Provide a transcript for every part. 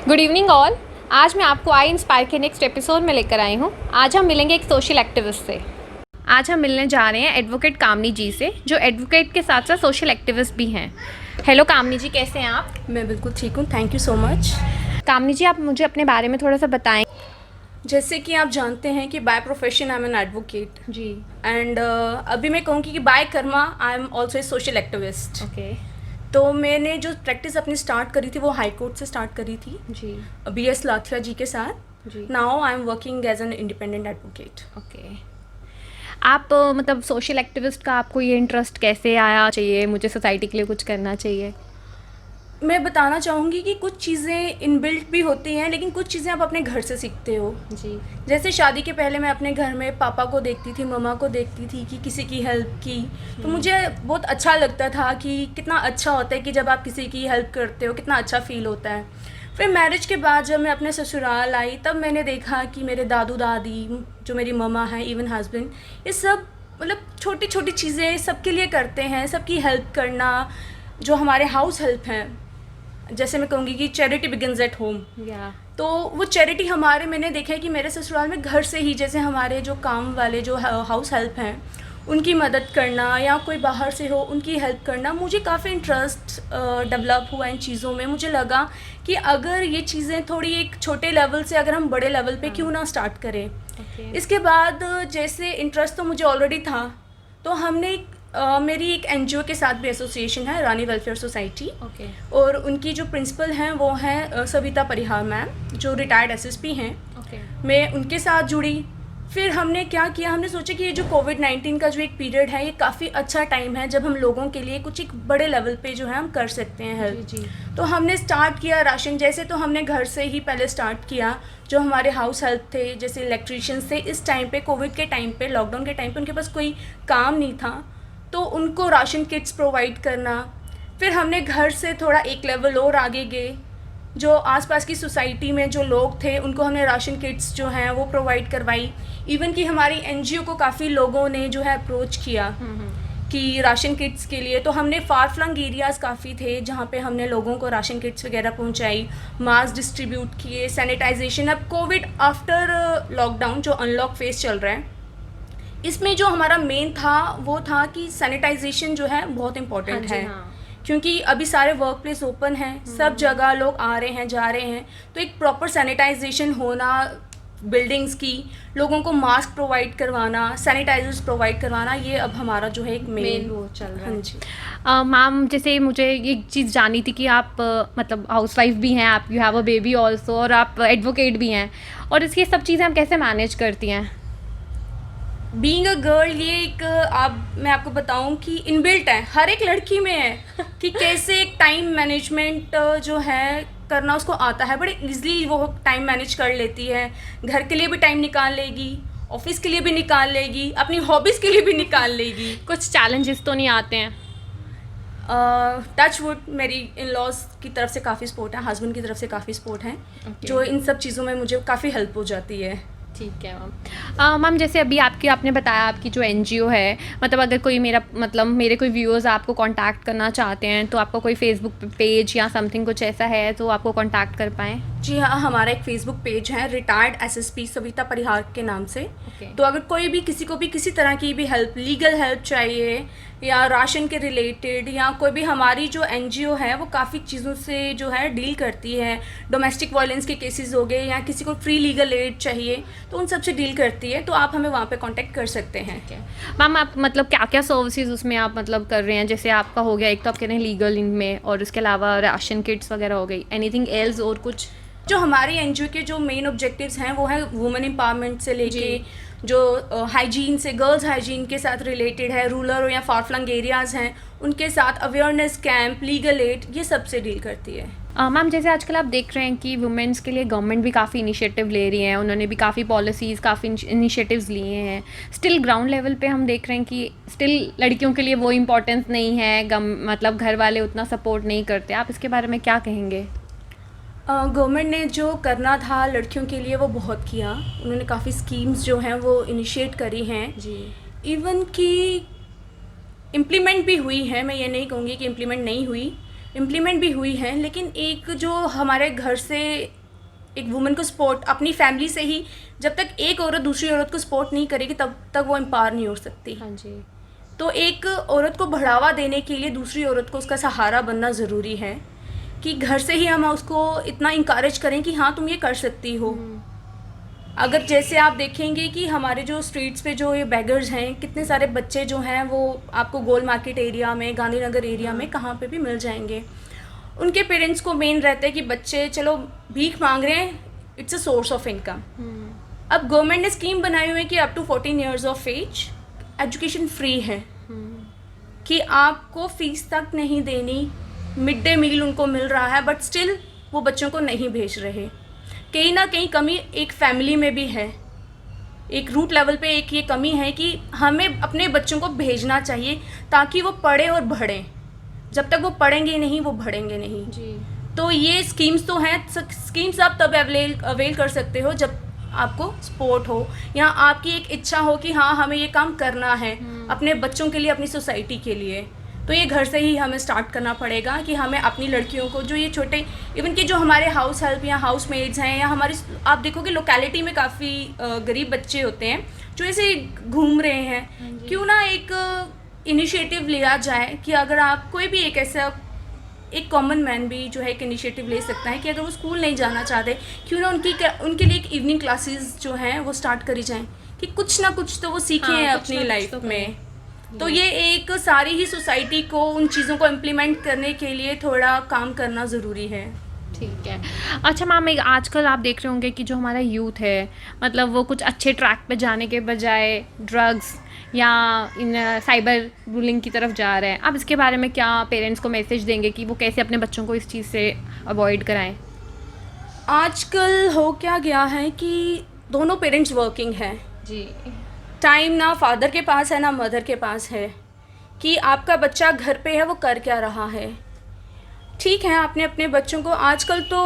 Good evening all. आज मैं आपको आई इंस्पायर के नेक्स्ट एपिसोड में लेकर आई हूँ। आज हम मिलेंगे एक सोशल एक्टिविस्ट से। आज हम मिलने जा रहे हैं एडवोकेट कामनी जी से, जो एडवोकेट के साथ साथ सोशल एक्टिविस्ट भी हैं। हेलो कामनी जी, कैसे हैं आप? मैं बिल्कुल ठीक हूँ, थैंक यू सो मच। कामनी जी, आप मुझे अपने बारे में थोड़ा सा बताएं। जैसे कि आप जानते हैं कि by profession I am an advocate ji. And अभी मैं कहूँगी कि by karma I am also a social activist. Okay. तो मैंने जो प्रैक्टिस अपनी स्टार्ट करी थी वो हाई कोर्ट से स्टार्ट करी थी, जी। BS लाथिया जी के साथ। जी। Now I am working as an independent advocate. Okay. आप मतलब सोशल एक्टिविस्ट का आपको ये इंटरेस्ट कैसे आया, चाहिए मुझे सोसाइटी के लिए कुछ करना चाहिए? मैं बताना चाहूँगी कि कुछ चीज़ें इनबिल्ट भी होती हैं, लेकिन कुछ चीज़ें आप अपने घर से सीखते हो। जी। जैसे शादी के पहले मैं अपने घर में पापा को देखती थी, मम्मा को देखती थी कि किसी की हेल्प की, तो मुझे बहुत अच्छा लगता था कि कितना अच्छा होता है कि जब आप किसी की हेल्प करते हो कितना अच्छा फील होता है। फिर मैरिज के बाद जब मैं अपने ससुराल आई तब मैंने देखा कि मेरे दादू दादी, जो मेरी मम्मा है, इवन हस्बैंड, ये सब मतलब छोटी छोटी चीज़ें सबके लिए करते हैं, सबकी हेल्प करना। जो हमारे हाउस हेल्प हैं, जैसे मैं कहूँगी कि चैरिटी बिगिंस एट होम, या तो वो चैरिटी हमारे, मैंने देखा है कि मेरे ससुराल में घर से ही, जैसे हमारे जो काम वाले जो हाउस हेल्प हैं उनकी मदद करना या कोई बाहर से हो उनकी हेल्प करना, मुझे काफ़ी इंटरेस्ट डेवलप हुआ इन चीज़ों में। मुझे लगा कि अगर ये चीज़ें थोड़ी एक छोटे लेवल से अगर हम बड़े लेवल पे क्यों ना स्टार्ट करें। इसके बाद जैसे इंटरेस्ट तो मुझे ऑलरेडी था, तो हमने मेरी एक NGO के साथ भी एसोसिएशन है, रानी वेलफेयर सोसाइटी। ओके। और उनकी जो प्रिंसिपल हैं वो हैं सविता परिहार मैम, जो रिटायर्ड SSP हैं। ओके। मैं उनके साथ जुड़ी। फिर हमने क्या किया, हमने सोचा कि ये जो कोविड-19 का जो एक पीरियड है ये काफ़ी अच्छा टाइम है जब हम लोगों के लिए कुछ एक बड़े लेवल पे जो है हम कर सकते हैं हेल्प। जी। तो हमने स्टार्ट किया राशन, जैसे तो हमने घर से ही पहले स्टार्ट किया। जो हमारे हाउस हेल्प थे, जैसे इलेक्ट्रीशियंस थे, इस टाइम पे कोविड के टाइम पे, लॉकडाउन के टाइम पे उनके पास कोई काम नहीं था, तो उनको राशन किट्स प्रोवाइड करना। फिर हमने घर से थोड़ा एक लेवल और आगे गए, जो आसपास की सोसाइटी में जो लोग थे उनको हमने राशन किट्स जो हैं वो प्रोवाइड करवाई। इवन कि हमारी NGO को काफ़ी लोगों ने जो है अप्रोच किया कि राशन किट्स के लिए, तो हमने फार फ्लंग एरियाज़ काफ़ी थे जहाँ पे हमने लोगों को राशन किट्स वगैरह पहुँचाई, मास्क डिस्ट्रीब्यूट किए, सैनिटाइजेशन। अब कोविड आफ्टर लॉकडाउन जो अनलॉक फेज चल रहा है, इसमें जो हमारा मेन था वो था कि सैनिटाइजेशन जो है बहुत इम्पॉर्टेंट है। क्योंकि अभी सारे वर्क प्लेस ओपन हैं, सब जगह लोग आ रहे हैं जा रहे हैं, तो एक प्रॉपर सैनिटाइजेशन होना, बिल्डिंग्स की, लोगों को मास्क प्रोवाइड करवाना, सैनिटाइजर्स प्रोवाइड करवाना, ये अब हमारा जो है एक मेन वो चल रहा है। हाँ जी। मैम, जैसे मुझे ये चीज़ जाननी थी कि आप मतलब हाउसवाइफ भी हैं, आप you have a baby also, और आप एडवोकेट भी हैं, और इसकी सब चीज़ें आप कैसे मैनेज करती हैं? बीइंग अ गर्ल, ये एक मैं आपको बताऊं कि इनबिल्ट है, हर एक लड़की में है कि कैसे एक टाइम मैनेजमेंट जो है करना उसको आता है, बड़े इजीली वो टाइम मैनेज कर लेती है। घर के लिए भी टाइम निकाल लेगी, ऑफिस के लिए भी निकाल लेगी, अपनी हॉबीज़ के लिए भी निकाल लेगी। कुछ चैलेंजेस तो नहीं आते हैं? टच वुड, मेरी इन लॉज की तरफ से काफ़ी सपोर्ट है, हस्बैंड की तरफ से काफ़ी सपोर्ट है, जो इन सब चीज़ों में मुझे काफ़ी हेल्प हो जाती है। ठीक है मैम। मैम, जैसे अभी आपने बताया आपकी जो NGO है, मतलब अगर कोई मेरे कोई व्यूअर्स आपको कांटेक्ट करना चाहते हैं तो आपका कोई फेसबुक पेज या समथिंग कुछ ऐसा है तो आपको कांटेक्ट कर पाएँ? जी हाँ, हमारा एक फेसबुक पेज है रिटायर्ड SSP सविता परिहार के नाम से। तो अगर कोई भी किसी को भी किसी तरह की भी हेल्प, लीगल हेल्प चाहिए या राशन के रिलेटेड, या कोई भी, हमारी जो NGO है वो काफ़ी चीज़ों से जो है डील करती है। डोमेस्टिक वायलेंस के केसेस हो गए या किसी को फ्री लीगल एड चाहिए तो उन सब से डील करती है, तो आप हमें वहाँ पे कांटेक्ट कर सकते हैं। मैम, आप मतलब क्या क्या सर्विसेज उसमें आप मतलब कर रहे हैं? जैसे आपका हो गया, एक तो आप कह रहे हैं लीगल इनमें, और उसके अलावा राशन किट्स वगैरह हो गई, एनीथिंग एल्स और कुछ? जो हमारी NGO के जो मेन ऑब्जेक्टिव्स हैं वो है वुमेन एम्पावरमेंट से लेके जो हाइजीन से, गर्ल्स हाइजीन के साथ रिलेटेड है, रूरल या फार फ्लंग एरियाज़ हैं उनके साथ अवेयरनेस कैंप, लीगल एड, ये सबसे डील करती है। मैम, जैसे आजकल आप देख रहे हैं कि वुमेन्स के लिए गवर्नमेंट भी काफ़ी इनिशिएटिव ले रही है, उन्होंने भी काफ़ी पॉलिसीज़, काफ़ी इनिशिएटिव्स लिए हैं। स्टिल ग्राउंड लेवल पे हम देख रहे हैं कि स्टिल लड़कियों के लिए वो इम्पोर्टेंस नहीं है, मतलब घर वाले उतना सपोर्ट नहीं करते। आप इसके बारे में क्या कहेंगे? गवर्नमेंट ने जो करना था लड़कियों के लिए वो बहुत किया, उन्होंने काफ़ी स्कीम्स जो हैं वो इनिशिएट करी हैं जी। इवन कि इम्प्लीमेंट भी हुई है, मैं ये नहीं कहूँगी कि इम्प्लीमेंट नहीं हुई। इम्प्लीमेंट भी हुई हैं, लेकिन एक जो हमारे घर से एक वुमेन को सपोर्ट अपनी फैमिली से ही, जब तक एक औरत दूसरी औरत को सपोर्ट नहीं करेगी तब तक वो एम्पावर नहीं हो सकती। हाँ जी। तो एक औरत को बढ़ावा देने के लिए दूसरी औरत को उसका सहारा बनना ज़रूरी है, कि घर से ही हम उसको इतना इंकरेज करें कि हाँ तुम ये कर सकती हो। अगर जैसे आप देखेंगे कि हमारे जो स्ट्रीट्स पे जो ये बेगर्स हैं, कितने सारे बच्चे जो हैं वो आपको गोल मार्केट एरिया में, गांधीनगर एरिया में कहाँ पे भी मिल जाएंगे। उनके पेरेंट्स को मेन रहता है कि बच्चे चलो भीख मांग रहे हैं, it's a source of income. अब गवर्नमेंट ने स्कीम बनाई हुई है कि up to 14 years of age education free है, कि आपको फीस तक नहीं देनी, मिड डे मील उनको मिल रहा है, बट स्टिल वो बच्चों को नहीं भेज रहे। कहीं ना कहीं कमी एक फैमिली में भी है, एक रूट लेवल पे एक ये कमी है कि हमें अपने बच्चों को भेजना चाहिए ताकि वो पढ़े और बढ़ें। जब तक वो पढ़ेंगे नहीं वो बढ़ेंगे नहीं जी। तो ये स्कीम्स तो हैं, स्कीम्स आप तब अवेल कर सकते हो जब आपको सपोर्ट हो या आपकी एक इच्छा हो कि हाँ हमें ये काम करना है अपने बच्चों के लिए, अपनी सोसाइटी के लिए। तो ये घर से ही हमें स्टार्ट करना पड़ेगा कि हमें अपनी लड़कियों को, जो ये छोटे इवन कि जो हमारे हाउस हेल्प या हाउस मेड्स हैं, या हमारे आप देखोगे लोकेलिटी में काफ़ी गरीब बच्चे होते हैं जो ऐसे घूम रहे हैं, क्यों ना एक इनिशिएटिव लिया जाए कि अगर आप कोई भी एक ऐसा एक कॉमन मैन भी जो है एक इनिशिएटिव ले सकता है कि अगर वो स्कूल नहीं जाना चाहते, क्यों ना उनके लिए एक इवनिंग क्लासेस जो हैं वो स्टार्ट करी जाएं कि कुछ ना कुछ तो वो सीखें हाँ, अपनी लाइफ में। तो ये एक सारी ही सोसाइटी को उन चीज़ों को इम्प्लीमेंट करने के लिए थोड़ा काम करना ज़रूरी है। ठीक है। अच्छा मैम, एक आजकल आप देख रहे होंगे कि जो हमारा यूथ है, मतलब वो कुछ अच्छे ट्रैक पे जाने के बजाय ड्रग्स या इन साइबर बुलिंग की तरफ जा रहे हैं। आप इसके बारे में क्या पेरेंट्स को मैसेज देंगे कि वो कैसे अपने बच्चों को इस चीज़ से अवॉइड कराएं? आजकल हो क्या गया है कि दोनों पेरेंट्स वर्किंग हैं जी। टाइम ना फादर के पास है ना मदर के पास है कि आपका बच्चा घर पे है वो कर क्या रहा है। ठीक है, आपने अपने बच्चों को, आजकल तो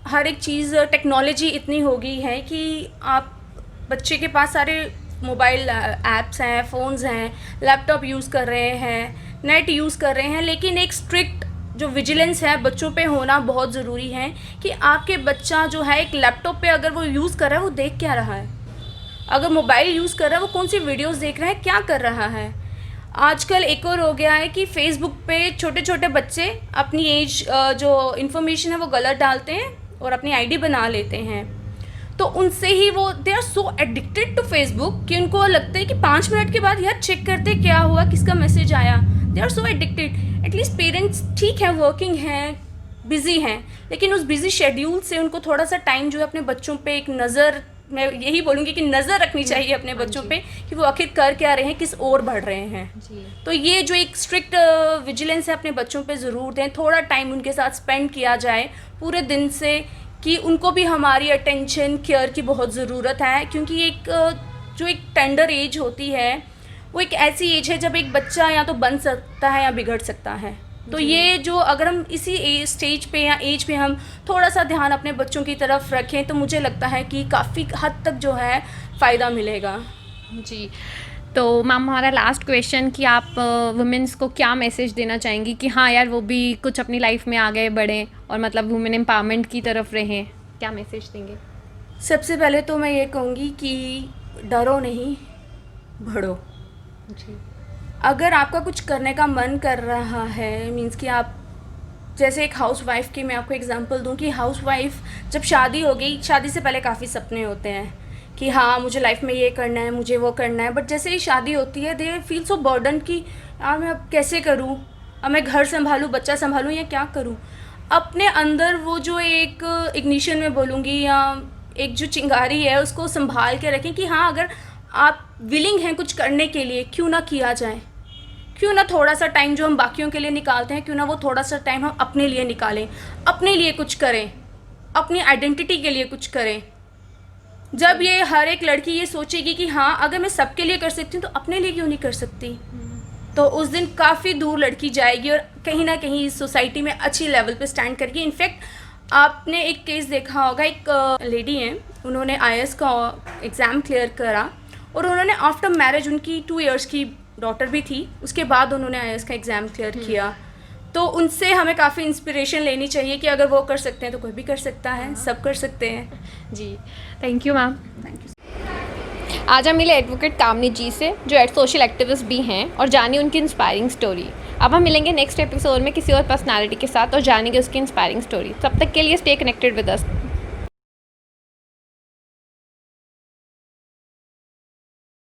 हर एक चीज़ टेक्नोलॉजी इतनी हो गई है कि आप बच्चे के पास सारे मोबाइल ऐप्स हैं, फ़ोन्स हैं, लैपटॉप यूज़ कर रहे हैं, नेट यूज़ कर रहे हैं, लेकिन एक स्ट्रिक्ट जो विजिलेंस है बच्चों पे होना बहुत ज़रूरी है कि आपके बच्चा जो है एक लैपटॉप पे अगर वो यूज़ कर रहा है वो देख क्या रहा है, अगर मोबाइल यूज़ कर रहा है वो कौन सी वीडियोस देख रहा है, क्या कर रहा है। आजकल एक और हो गया है कि फेसबुक पे छोटे छोटे बच्चे अपनी एज जो इन्फॉर्मेशन है वो गलत डालते हैं और अपनी आईडी बना लेते हैं, तो उनसे ही वो they are so addicted to Facebook कि उनको लगता है कि 5 मिनट के बाद यार चेक करते क्या हुआ, किसका मैसेज आया। They are so addicted. At least parents ठीक है, वर्किंग हैं, बिज़ी हैं, लेकिन उस बिज़ी शेड्यूल से उनको थोड़ा सा टाइम जो है अपने बच्चों पे एक नज़र, मैं यही बोलूँगी कि नज़र रखनी चाहिए अपने बच्चों पे कि वो आखिर कर क्या रहे हैं, किस ओर बढ़ रहे हैं जी। तो ये जो एक स्ट्रिक्ट विजिलेंस है अपने बच्चों पे ज़रूर दें, थोड़ा टाइम उनके साथ स्पेंड किया जाए पूरे दिन से, कि उनको भी हमारी अटेंशन केयर की बहुत ज़रूरत है। क्योंकि एक जो एक टेंडर एज होती है वो एक ऐसी एज है जब एक बच्चा या तो बन सकता है या बिगड़ सकता है। तो ये जो अगर हम इसी स्टेज पे या एज पे हम थोड़ा सा ध्यान अपने बच्चों की तरफ रखें तो मुझे लगता है कि काफ़ी हद तक जो है फ़ायदा मिलेगा जी। तो मैम हमारा लास्ट क्वेश्चन कि आप वुमेन्स को क्या मैसेज देना चाहेंगी कि हाँ यार वो भी कुछ अपनी लाइफ में आगे बढ़ें और मतलब वुमेन एम्पावरमेंट की तरफ रहें, क्या मैसेज देंगे? सबसे पहले तो मैं ये कहूँगी कि डरो नहीं, बढ़ो जी। अगर आपका कुछ करने का मन कर रहा है, मीन्स कि आप जैसे एक हाउस वाइफ की मैं आपको एग्जांपल दूं कि हाउस वाइफ जब शादी हो गई, शादी से पहले काफ़ी सपने होते हैं कि हाँ मुझे लाइफ में ये करना है, मुझे वो करना है, बट जैसे ही शादी होती है दे फील सो बर्डन कि यार मैं अब कैसे करूँ, अब मैं घर संभालूँ, बच्चा संभालूँ या क्या करूँ। अपने अंदर वो जो एक इग्निशन में बोलूँगी या एक जो चिंगारी है उसको संभाल के रखें कि हाँ अगर आप विलिंग हैं कुछ करने के लिए, क्यों ना किया जाए, क्यों ना थोड़ा सा टाइम जो हम बाकियों के लिए निकालते हैं, क्यों ना वो थोड़ा सा टाइम हम अपने लिए निकालें, अपने लिए कुछ करें, अपनी आइडेंटिटी के लिए कुछ करें। जब ये हर एक लड़की ये सोचेगी कि हाँ अगर मैं सबके लिए कर सकती हूँ तो अपने लिए क्यों नहीं कर सकती, तो उस दिन काफ़ी दूर लड़की जाएगी और कहीं ना कहीं इस सोसाइटी में अच्छी लेवल पे स्टैंड करेगी। इनफैक्ट आपने एक केस देखा होगा, एक लेडी हैं, उन्होंने IAS का एग्ज़ाम क्लियर करा और उन्होंने आफ्टर मैरिज, उनकी 2 इयर्स की डॉटर भी थी, उसके बाद उन्होंने IAS का एग्ज़ाम क्लियर किया। तो उनसे हमें काफ़ी इंस्पिरेशन लेनी चाहिए कि अगर वो कर सकते हैं तो कोई भी कर सकता है, सब कर सकते हैं। जी, thank you ma'am. Thank you. आज हम मिले एडवोकेट कामनी जी से, जो सोशल एक्टिविस्ट भी हैं, और जानी उनकी इंस्पायरिंग स्टोरी। अब हम मिलेंगे नेक्स्ट एपिसोड में किसी और पर्सनालिटी के साथ और जानेंगे उसकी इंस्पायरिंग स्टोरी। तब तक के लिए स्टे कनेक्टेड विद अस।